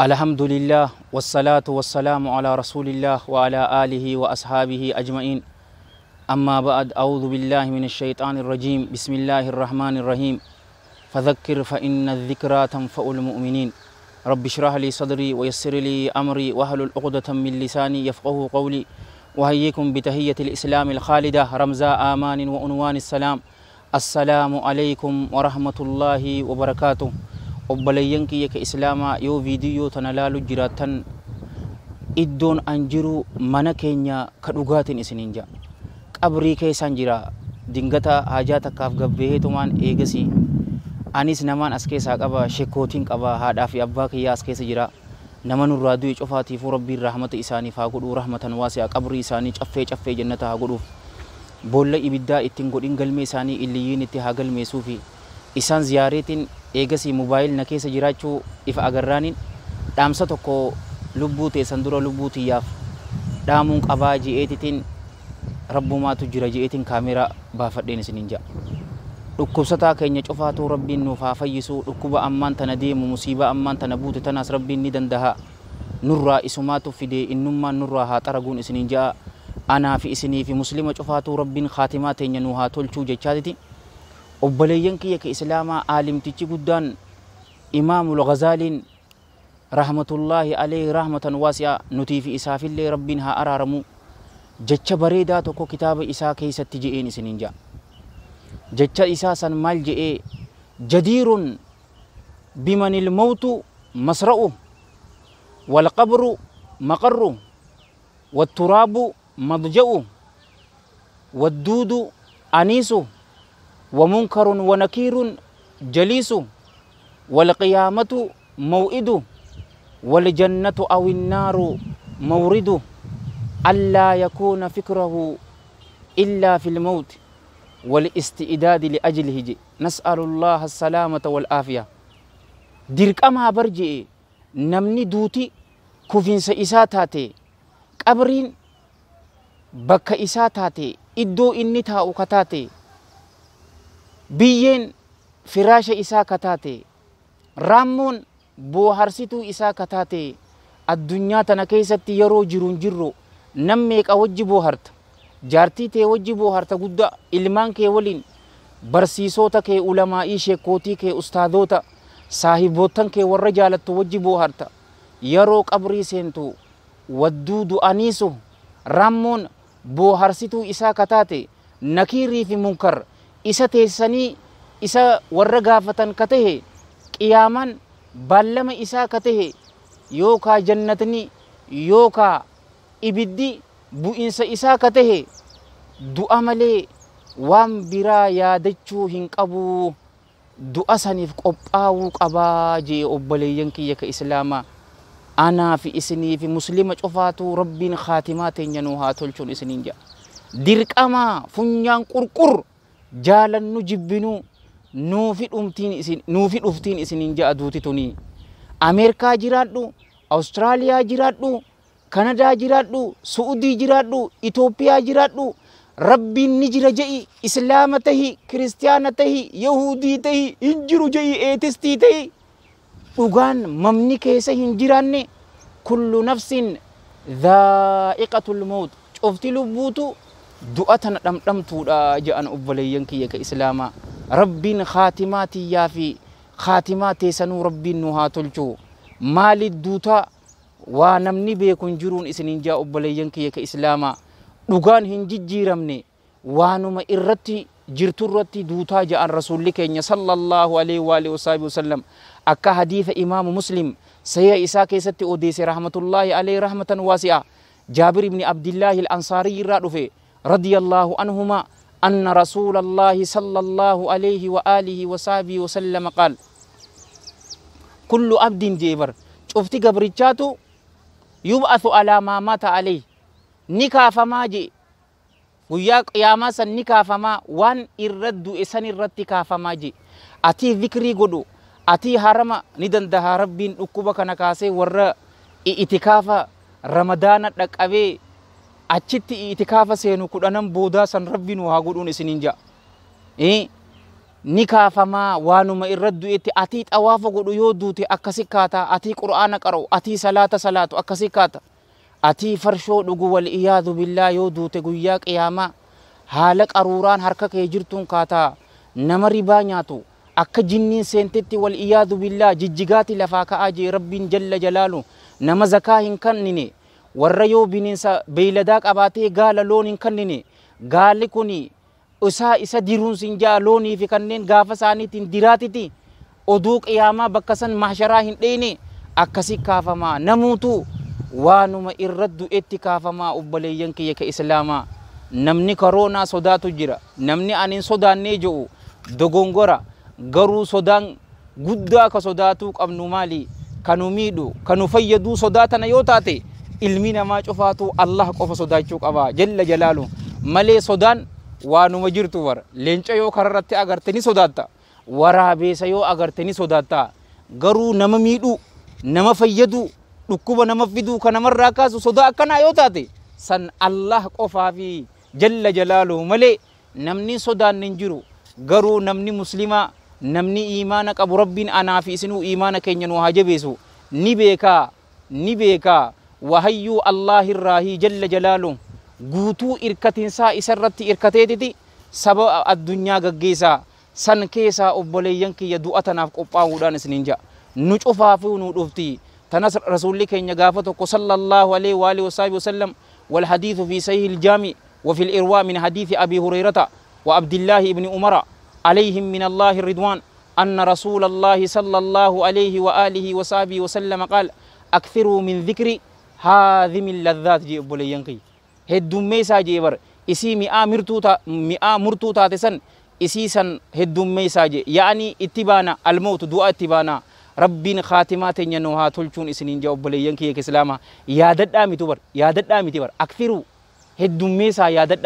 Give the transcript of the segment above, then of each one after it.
الحمد لله والصلاة والسلام على رسول الله وعلى آله وأصحابه أجمعين. أما بعد، أعوذ بالله من الشيطان الرجيم. بسم الله الرحمن الرحيم. فذكر فإن الذكرى تنفع المؤمنين. رب اشرح لي صدري ويسر لي أمري واحلل عقدة من لساني يفقهوا قولي. وهيكم بتحية الإسلام الخالدة رمزاء آمان وعنوان السلام. السلام عليكم ورحمة الله وبركاته. obboleeyyan kiyya ka islaamaa yoo viidiyoo tana laalu jiraatan iddoon an jiru mana keenya ka dhugaatiin isiniin jaa qabrii keessan jira dingata hajaa takkaaf gabbeetumaan eegasi anis namaan as keessaa qaba shekkootiin qaba haadhaa fi abbaa kiyyaa as keessa jira nama nurraa du'e cufaatiif rabbiin rahmata isaaniif haa godhu rahmatan waasi'a qabrii isaanii caffee jannata haa godhuuf boolla ibiddaa ittiin godhin galmee isaanii illiyyiin itti haa galmeessuufi isaan ziyaareetiin eegasi mobaayil na keessa jiraachuu ifa agarraanin dhaamsa tokko lubbuu teessan dura lubbuu tiyyaaf dhaamuun qabaa ji'eetitiin rabbumaatu jira ji'eetiin kaameraa baafadheen isiniin jaa dhukkubsataa keenya cufaatu rabbiin nuuf haa fayyisu dhukkuba ammaan tana deemu musiibaa ammaan tana buute tanaas rabbiin ni dandaha nurraa isumaatu fide innummaan nurraa haa xaraguun isiniin jaa anaa fi isinii fi muslima cufaatu rabbiin khaatimaa teenya nu haa tolchuu jechaatiti. obboleeyyan kiyya ka islaamaa aalimtichi guddaan imaamul Ghazaaliin rahmatullaahi alayhi rahmatan waasi'a nutii fi isaafillee rabbiin haa araaramu jecha bareedaa tokko kitaaba isaa keessatti je'een isiniin jaa jecha isaa san maal je'ee jadiirun bimanil mawtu masra'u walqabru maqarru watturaabu madja'u wadduudu aniisu ومنكر ونكير جليس والقيامة موئد والجنة أو النار مورد ألا يكون فكره إلا في الموت والاستئداد لأجله نسأل الله السلامة والعافية. درك أما برجئ نمني دوتي كفين سإساتاتي قبرين بك إساتاتي إدو إني تاو كتاتي biyyeen firaasha isaa kataate raammoon booharsituu isaa kataate addunyaa tana keessatti yeroo jiruun jirru nam meeqa wajji booharta jaartii tee wajji booharta guddaa ilmaan kee waliin barsiisota kee ulamaa'ii sheekootii kee ustaadota saahibootan kee warra jaalattu wajji booharta yeroo qabrii seentu wadduu du'aniisu raammoon booharsituu isaa kataate nakiirii fi munkar isa teessanii isa warra gaafatan katahe qiyaaman ballama isaa katahe yookaa jannatni yookaa ibiddi bu'insa isaa katahe du'a malee waan biraa yaadachuu hin qabu du'a saniif qophaa'uu qabaa jee obboleeyyan kiyya ka islaamaa anaa fi isinii fi muslima cufaatu rabbiin khaatimaa teenya nuu haa tolchuun isiniin jaa dirqamaa funyaan qurqur jaalannu jibbinuu nuufi dhuftiin isiniin ja'a duuti tuni ameerikaa jiraadhu awustiraaliyaa jiraadhu kanadaa jiraadhu suudii jiraadhu itoophiyaa jiraadhu rabbiin ni jira je'i islaama tahi kiristiyaana tahi yahudii tahi hin jiru je'i eetistii tahi dhugaan mamni keessa hin jiraanne kullu nafsin dhaa'iqatul mawt cufti lubbuutu du'atana dhamdhamtuudha ja'an obboleeyyan kiyya ka islaamaa rabbiin khaatimaatii fi khaatimaa teessanuu rabbiin nu haa tolchu maali duutaa waa namni beekun jiruun isiniin jaa obboleeyyan kiyya ka islaamaa dhugaan hin jijjiiramne waanuma irratti jirtu irratti duutaa ja'an rasuulli keenya sallallahu alaihi wa alihi wasallam akka hadiisa imaamu muslim sayya isaa keessatti odeesse rahmatullaahi alaihi rahmatan waasi'a jaabir ibn abdillaahi al-ansaarii irraa dhufe رضي الله عنهما أن رسول الله صلى الله عليه وآله وصحبه وسلم قال كل عبد جبر شفتي قبرتشاتو يبعث على ما مات عليه نكا فما جي وياك يا ماسا نكا فما وان الرد إسان الرد كافما جي أتي ذكري قدو أتي حرم ندن ده ربين أكوبا كنكاسي ور إتكافا رمضان لك أبي achitti itikaafa seenu kudhanan boodaa san rabbiin waa godhuun isiniin jaa نكافما وانما الرد أتي طواف قدو يودوتي أكسكاتا أتي قرآن قرأ أتي صلاة أكسكاتا أتي فرشو دغو والعياذ بالله يودوتي قيا قياما حالك أروران حركك يجرتون كاتا نمر بانياتو أكا جنين سنتتي والعياذ بالله ججغاتي لفاك آجي رب جل جلاله نما زكاهن كنني والريو بننسا بيلداك أباتي قال لون كنني قال لكني isa diruun sinjaa loonii fi kanneen gaafa isaaniitiin diraatiti oduu qiyaamaa bakka san mahsharaa hin dheene akkasi kaafamaa namuutu waanuma irra du'etti kaafamaa obboleeyyan kiyya ka islaamaa namni koroonaa sodaatu jira namni anin sodaannee jedhu dogongora garuu sodaan guddaa ka sodaatuu qabnu maali kanu miidhu kanu fayyaduu sodaatana yoo taate ilmi namaa cufaatu Allah qofa sodaachuu qaba jalla jalaalu malee sodaan waanuma jirtu war leenca yoo kararratti agarteni sodaatta waraabeessa yoo agarteni sodaatta garuu nama miidhu nama fayyadu dhukkuba nama fiduu kana marraa kaasu sodaa akkana yoo taate san Allah qofaa fi jalla jalaalu malee namni sodaan hin jiru garuu namni muslima namni iimaana qabu rabbiin anaa fi isinuu iimaana keenya nu hajabeesu ni beeka wahayyuu Allaahirraahi jalla jalaalu guutuu irkatinsaa isarratti irkateetiti saba addunyaa gaggeessaa san keessaa obboleeyyan kiyya du'atanaaf qophaa'uudhaan isiniin ja'a nu cufaafuu nu dhufti tanas rasuulli keenya gaafa tokko sallallahu alaihi wa alihi wasallam wal hadithu fi sahih al jami wa fi al irwa min hadith abi hurairah wa abdullah ibn umar عليهم من الله الرضوان أن رسول الله صلى الله عليه وآله وصحبه وسلم قال أكثروا من ذكر هذه اللذات جي أبوليانكي هدوم ميسا جي بر إسي مئة مرتو تاتسن إسي سن هدوم ميسا جي يعني اتبانا الموت دعاء اتبانا ربين خاتمات ينوها تلچون إسنين جي أبوليانكي كسلاما يادت آمي تبر أكثروا هدوم ميسا يادت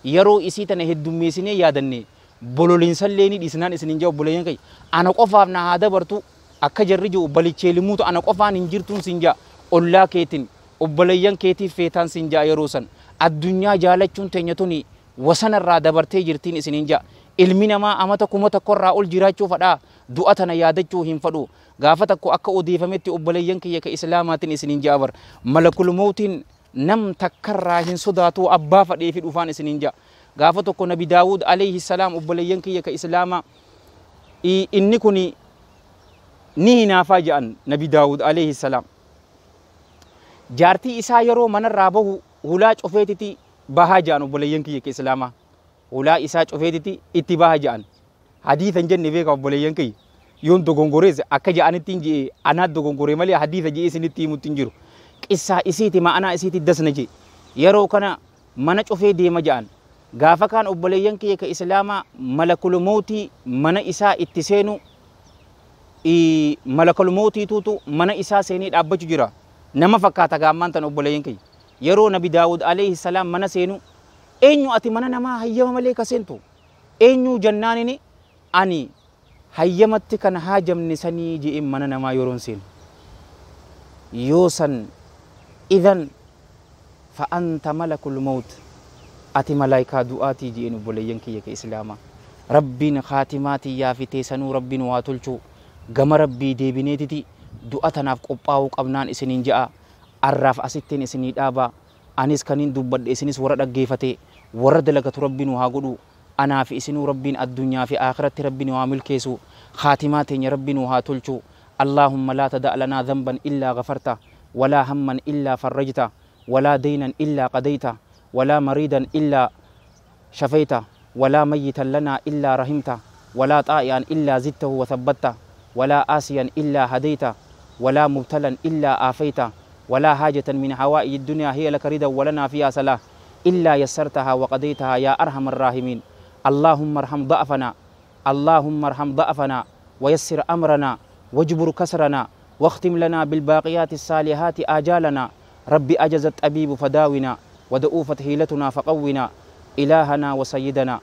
يرو إسي تن هدوم ميسيني يادني bololiinsa leeni dhisnaan isinin jaa obboleeyyan kay ana qofaaf na haa dabartu akka jarri jiru balicheelimuutu ana qofaan hin jirtuun sin jaa ollaa keetiin obboleeyyan keetiif feetaan sin jaa yeroo san addunyaa jaalachuun teenya tuni wasanarraa dabartee jirtiin isinin jaa ilmi namaa amata kuma tokkorraa ol jiraachuu fadhaa du'a tana yaadachuu hin fadhu gaafa takko akka odeeffametti obboleeyyan kiyya ka islaamaatiin isinin jaa bar malakul mawtiin nam takkarraa hin sodaatu abbaa fadhee fi dhufaan isinin jaa gaafa tokko nabi daawud alayhi salaam obboleeyyan kiyya ka islaama inni kuni ni hinaafaa jedhan nabi daawud alayhi salaam jaartii isaa yeroo manarraa bahu hulaa cufeetiti bahaa jedhan obboleeyyan kiyya ka islaama hulaa isaa cufeetiti itti bahaa jedhan hadiithan jenne beeka obboleeyyan kiyya yoon dogongorees akka jedhanittiin jee anaa dogongoree malee hadiitha jee isinitti himutti hin jiru qissaa isiiti ma'anaa isiiti dasna jee yeroo kana mana cufee deema jedhan gaafa kaan obboleeyyan kiyya ka islaamaa malakul mawtii mana isaa itti seenu malakul mawtiituutu mana isaa seenii dhaabbachuu jira nama fakkaata gaammaan tan obboleeyyan kiyya yeroo nabi daawud alayhi salaam mana seenu eenyu ati mana namaa hayyama malee ka seentu eenyu jannaanini ani hayyamatti kan haajamne sanii je'in mana namaa yeroon seenu yoo san idan fa anta malakul mawt ati malaayikaa du'aatii je'in obboleeyyan kiyya ka islaamaa rabbiin khaatimaatii yaafitee sanuu rabbiin waa tolchuu gama rabbii deebineetiti du'a tanaaf qophaa'uu qabnaan isiniin ja'a arraaf asittiin isinii dhaabaa anis kaniin dubbadhe isinis warra dhaggeeffate warra dalagatu rabbiin waa godhu anaa fi isinuu rabbiin addunyaa fi aakiratti rabbiin waa milkeessu khaatimaa teenya rabbiin waa tolchuu allahumma laa tada' lanaa dhanban illaa ghafarta walaa hamman illaa farrajta walaa daynan illaa qadayta ولا مريدا إلا شفيته ولا ميتا لنا إلا رحمته ولا طائعا إلا زدته وثبته ولا آسيا إلا هديته ولا مبتلا إلا آفيته ولا حاجة من حوائج الدنيا هي لك رضا ولنا فيها صلاح إلا يسرتها وقضيتها يا أرحم الراحمين اللهم ارحم ضعفنا اللهم ارحم ضعفنا ويسر أمرنا واجبر كسرنا واختم لنا بالباقيات الصالحات آجالنا ربي أجزت أبيب فداونا ودؤوفت هيلتنا فقونا إلهنا وسيدنا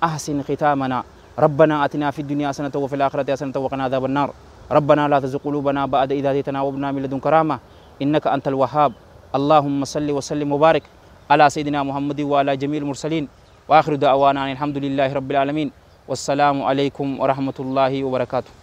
أحسن ختامنا ربنا أتنا في الدنيا حسنة وفي الآخرة حسنة وقنا عذاب النار ربنا لا تزغ قلوبنا بعد إذ هديتنا وهب لنا من لدنك رحمة إنك أنت الوهاب اللهم صل وسلم وبارك على سيدنا محمد وعلى جميع المرسلين وآخر دعوانا أن الحمد لله رب العالمين والسلام عليكم ورحمة الله وبركاته.